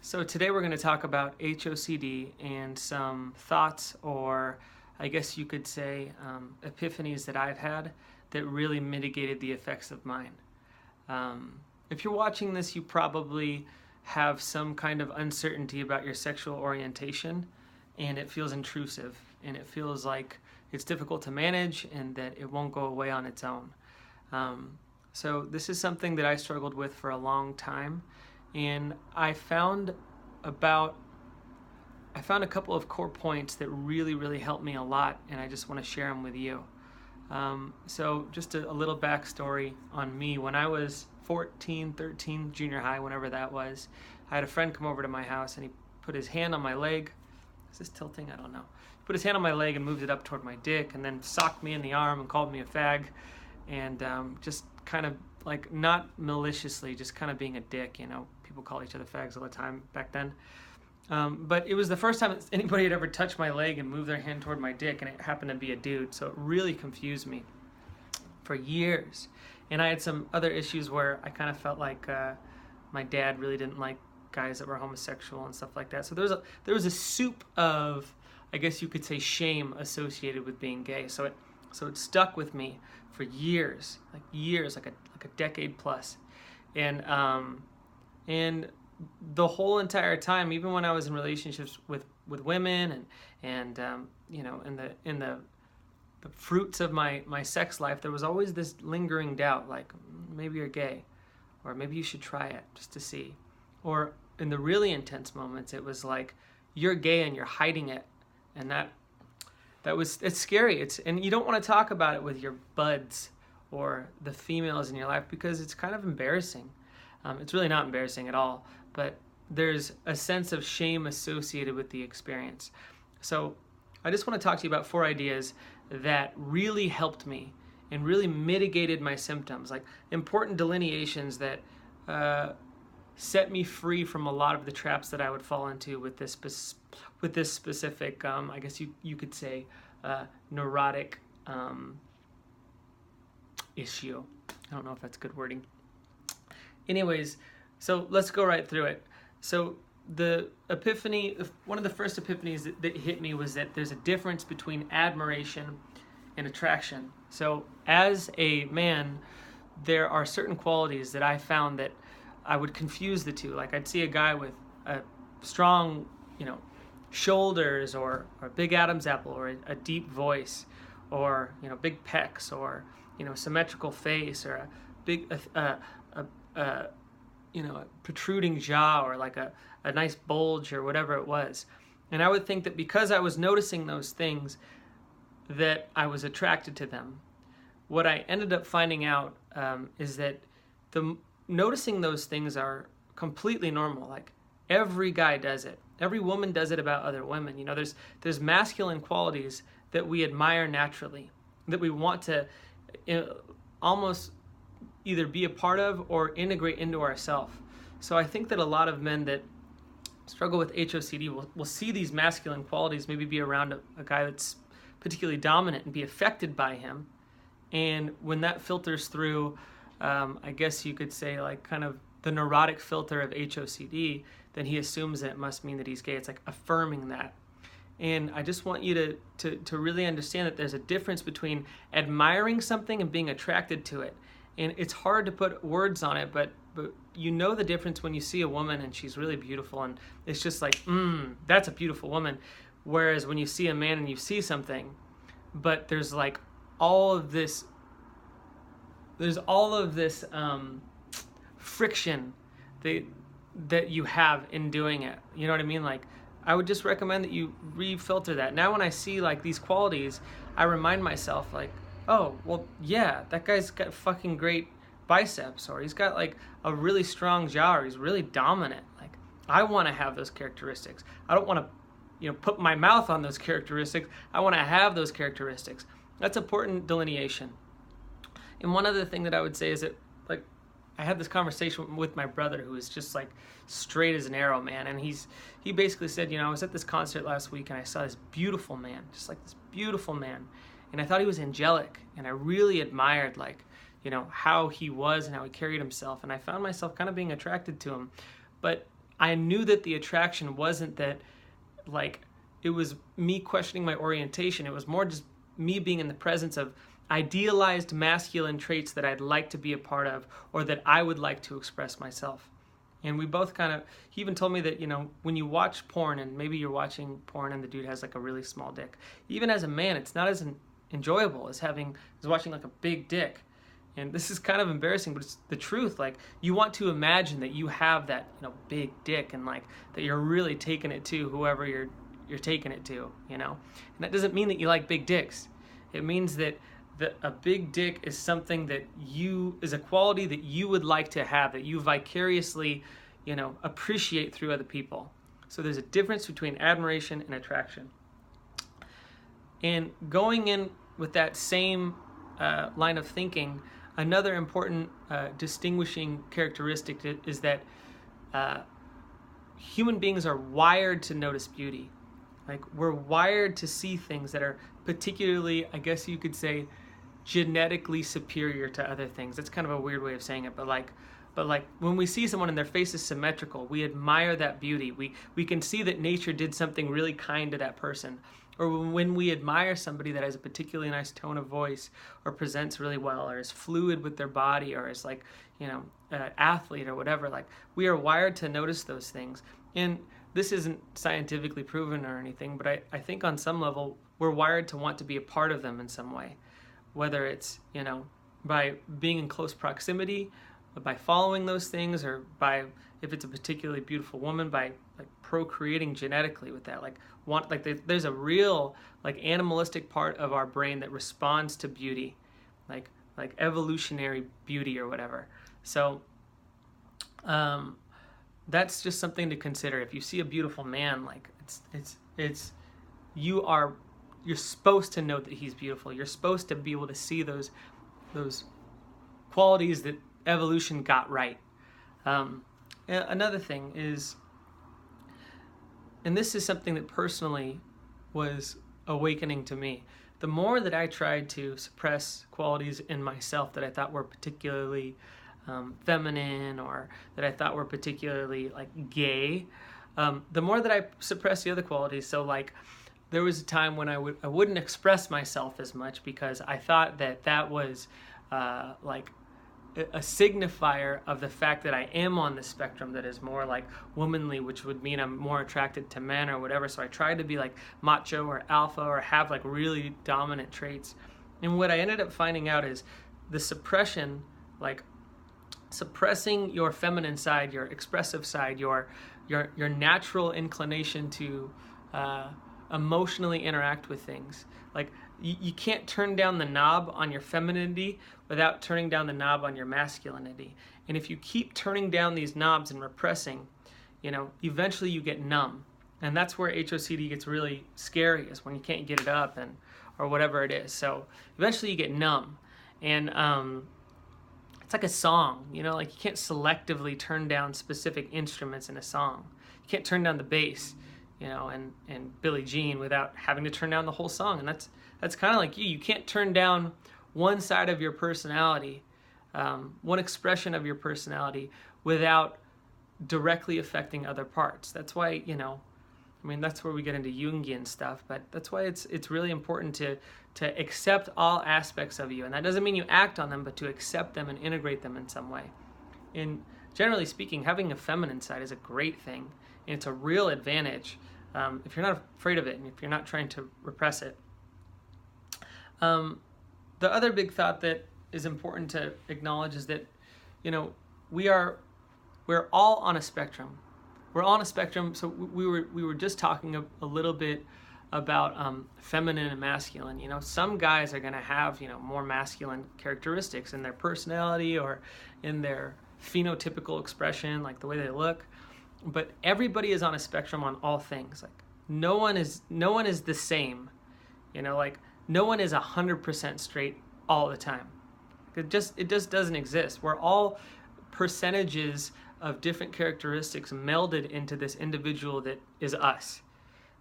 So today we're going to talk about HOCD and some thoughts, or I guess you could say epiphanies that I've had that really mitigated the effects of mine. If you're watching this, you probably have some kind of uncertainty about your sexual orientation, and it feels intrusive, and it feels like it's difficult to manage and that it won't go away on its own. So this is something that I struggled with for a long time, and I found a couple of core points that really helped me a lot, and I just want to share them with you. So just a little backstory on me. When I was 14, 13, junior high, whenever that was, I had a friend come over to my house, and he put his hand on my leg. Is this tilting? I don't know. He put his hand on my leg and moved it up toward my dick, and then socked me in the arm and called me a fag, and just kind of like, not maliciously, just kind of being a dick. You know, people call each other fags all the time back then. But it was the first time that anybody had ever touched my leg and moved their hand toward my dick, and it happened to be a dude. So it really confused me for years. And I had some other issues where I kind of felt like my dad really didn't like guys that were homosexual and stuff like that. So there was a soup of, I guess you could say, shame associated with being gay. So it stuck with me for years, like a decade plus. And the whole entire time, even when I was in relationships with women and you know, in the fruits of my sex life, there was always this lingering doubt, like, maybe you're gay, or maybe you should try it just to see. Or in the really intense moments, it was like, you're gay and you're hiding it, and it's scary. And you don't want to talk about it with your buds or the females in your life, because it's kind of embarrassing. It's really not embarrassing at all, but there's a sense of shame associated with the experience. So I just want to talk to you about 4 ideas that really helped me and really mitigated my symptoms, like important delineations that set me free from a lot of the traps that I would fall into with this specific, I guess you could say, neurotic issue. I don't know if that's good wording. Anyways, so let's go right through it. So the epiphany, one of the first epiphanies that hit me was that there's a difference between admiration and attraction. So as a man, there are certain qualities that I found that I would confuse the two. Like, I'd see a guy with a strong, shoulders, or a big Adam's apple, or a deep voice, or big pecs, or symmetrical face, or a big a protruding jaw, or like a nice bulge, or whatever it was. And I would think that because I was noticing those things, that I was attracted to them. What I ended up finding out is that noticing those things are completely normal. Like, every guy does it. Every woman does it about other women. There's masculine qualities that we admire naturally, that we want to almost either be a part of or integrate into ourselves. So I think that a lot of men that struggle with HOCD will see these masculine qualities, maybe be around a guy that's particularly dominant and be affected by him. And when that filters through, I guess you could say, like, kind of the neurotic filter of HOCD, then he assumes that it must mean that he's gay. It's like affirming that. And I just want you to really understand that there's a difference between admiring something and being attracted to it. And it's hard to put words on it, but you know the difference when you see a woman and she's really beautiful, and it's just like, that's a beautiful woman. Whereas when you see a man and you see something, but there's like all of this friction that you have in doing it. You know what I mean? Like, I would just recommend that you refilter that. Now when I see like these qualities, I remind myself, like, oh, well, yeah, that guy's got fucking great biceps, or he's got like a really strong jaw, or he's really dominant. Like, I want to have those characteristics. I don't want to, put my mouth on those characteristics. I want to have those characteristics. That's important delineation. And one other thing that I would say is that, like, I had this conversation with my brother, who is just like straight as an arrow, man. And he basically said, I was at this concert last week and I saw this beautiful man, just like this beautiful man. And I thought he was angelic, and I really admired, like, how he was and how he carried himself. And I found myself kind of being attracted to him. But I knew that the attraction wasn't that, like, it was me questioning my orientation. It was more just me being in the presence of idealized masculine traits that I'd like to be a part of, or that I would like to express myself. And we both kind of, he even told me that, when you watch porn, and maybe you're watching porn and the dude has like a really small dick, even as a man, it's not as enjoyable as watching like a big dick. And this is kind of embarrassing, but it's the truth. Like, you want to imagine that you have that, big dick, and like that you're really taking it to whoever you're taking it to, And that doesn't mean that you like big dicks. It means that a big dick is something that is a quality that you would like to have, that you vicariously, appreciate through other people. So there's a difference between admiration and attraction. And going in with that same line of thinking, another important distinguishing characteristic is that human beings are wired to notice beauty. Like, we're wired to see things that are particularly, I guess you could say, genetically superior to other things. That's kind of a weird way of saying it, but like when we see someone and their face is symmetrical, we admire that beauty. We can see that nature did something really kind to that person. Or when we admire somebody that has a particularly nice tone of voice, or presents really well, or is fluid with their body, or is like, an athlete or whatever, like, we are wired to notice those things. And this isn't scientifically proven or anything, but I think on some level we're wired to want to be a part of them in some way. Whether it's, by being in close proximity, by following those things, or by, if it's a particularly beautiful woman, by like procreating genetically with that. There's a real like animalistic part of our brain that responds to beauty, like evolutionary beauty or whatever. So that's just something to consider. If you see a beautiful man, like you're supposed to know that he's beautiful. You're supposed to be able to see those qualities that evolution got right. Another thing is, and this is something that personally was awakening to me, the more that I tried to suppress qualities in myself that I thought were particularly feminine, or that I thought were particularly like gay, the more that I suppressed the other qualities. So like, there was a time when I wouldn't express myself as much, because I thought that was like a signifier of the fact that I am on the spectrum that is more like womanly, which would mean I'm more attracted to men or whatever. So I tried to be like macho or alpha, or have like really dominant traits. And what I ended up finding out is the suppression, like suppressing your feminine side, your expressive side, your natural inclination to emotionally interact with things. Like, you can't turn down the knob on your femininity without turning down the knob on your masculinity. And if you keep turning down these knobs and repressing, eventually you get numb. And that's where HOCD gets really scary, is when you can't get it up, or whatever it is. So eventually you get numb. And it's like a song, like you can't selectively turn down specific instruments in a song. You can't turn down the bass, and Billie Jean without having to turn down the whole song. And that's kind of like you can't turn down one side of your personality, one expression of your personality, without directly affecting other parts. That's why, that's where we get into Jungian stuff, but that's why it's really important to accept all aspects of you. And that doesn't mean you act on them, but to accept them and integrate them in some way. And generally speaking, having a feminine side is a great thing, and it's a real advantage if you're not afraid of it, and if you're not trying to repress it. The other big thought that is important to acknowledge is that, we're all on a spectrum. We're all on a spectrum. So we were just talking a little bit about feminine and masculine. Some guys are going to have more masculine characteristics in their personality or in their phenotypical expression, like the way they look. But everybody is on a spectrum on all things. Like, no one is the same. Like, no one is 100% straight all the time. It just doesn't exist. We're all percentages of different characteristics melded into this individual that is us.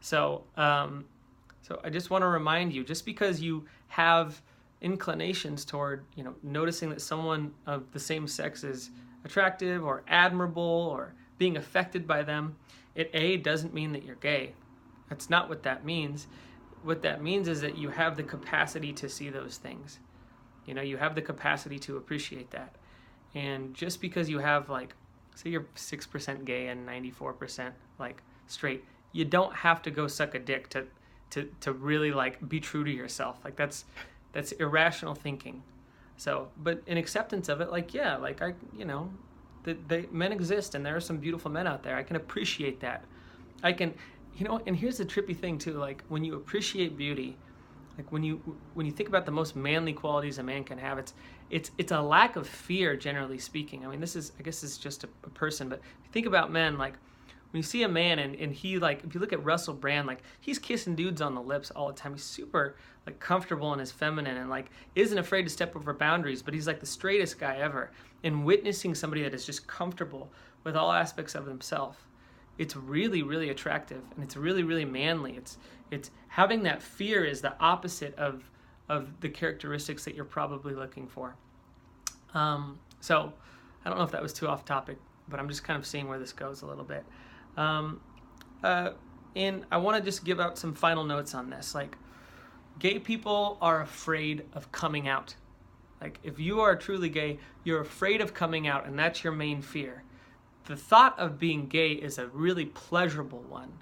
So I just want to remind you, just because you have inclinations toward, noticing that someone of the same sex is attractive or admirable or being affected by them, it doesn't mean that you're gay. That's not what that means. What that means is that you have the capacity to see those things. You have the capacity to appreciate that. And just because you have, like, say you're 6% gay and 94% like straight, you don't have to go suck a dick to really like be true to yourself. Like that's irrational thinking. So, but in acceptance of it, like, yeah, like men exist and there are some beautiful men out there. I can appreciate that. I can, and here's the trippy thing too, like when you appreciate beauty, like when you think about the most manly qualities a man can have, it's a lack of fear, generally speaking. I mean, I guess this is just a person, but if you think about men, like when you see a man and he, like, if you look at Russell Brand, like he's kissing dudes on the lips all the time. He's super like comfortable and is feminine and like isn't afraid to step over boundaries, but he's like the straightest guy ever. And witnessing somebody that is just comfortable with all aspects of himself, it's really, really attractive, and it's really, really manly. It's having that fear is the opposite of the characteristics that you're probably looking for. So I don't know if that was too off topic, but I'm just kind of seeing where this goes a little bit. And I want to just give out some final notes on this. Like, gay people are afraid of coming out. Like, if you are truly gay, you're afraid of coming out, and that's your main fear. The thought of being gay is a really pleasurable one.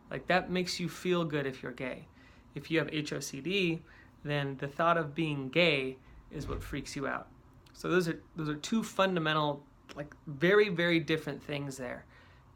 Like, that makes you feel good if you're gay. If you have HOCD, then the thought of being gay is what freaks you out. So those are two fundamental, like, very, very different things there.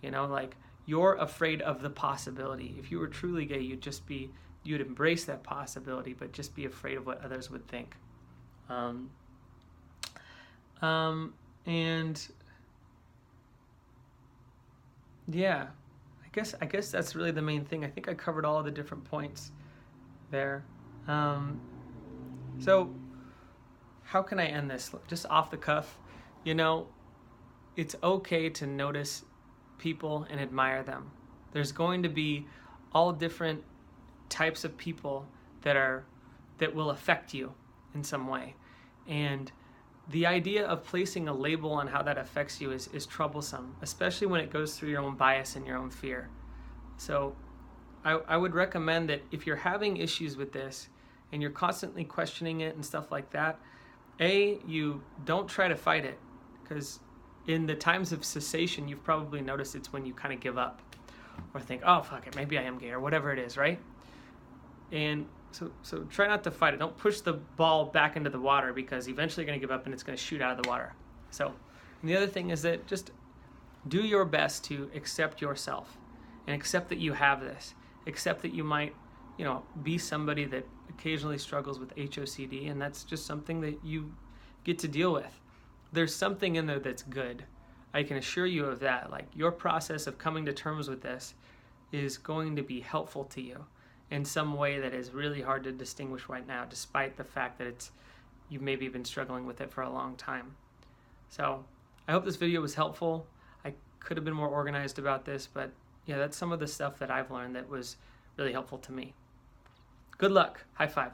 Like, you're afraid of the possibility. If you were truly gay, you'd embrace that possibility, but just be afraid of what others would think. And yeah, I guess that's really the main thing. I think I covered all of the different points there. So how can I end this? Just off the cuff, it's okay to notice people and admire them. There's going to be all different types of people that will affect you in some way. And the idea of placing a label on how that affects you is troublesome, especially when it goes through your own bias and your own fear. So I would recommend that if you're having issues with this and you're constantly questioning it and stuff like that, you don't try to fight it, because in the times of cessation, you've probably noticed it's when you kind of give up or think, oh, fuck it, maybe I am gay, or whatever it is, right? And so try not to fight it. Don't push the ball back into the water, because eventually you're going to give up and it's going to shoot out of the water. So, and the other thing is that just do your best to accept yourself and accept that you have this. Accept that you might, be somebody that occasionally struggles with HOCD, and that's just something that you get to deal with. There's something in there that's good. I can assure you of that. Like, your process of coming to terms with this is going to be helpful to you in some way that is really hard to distinguish right now, despite the fact that you've maybe been struggling with it for a long time. So I hope this video was helpful. I could have been more organized about this, but yeah, that's some of the stuff that I've learned that was really helpful to me. Good luck. High five.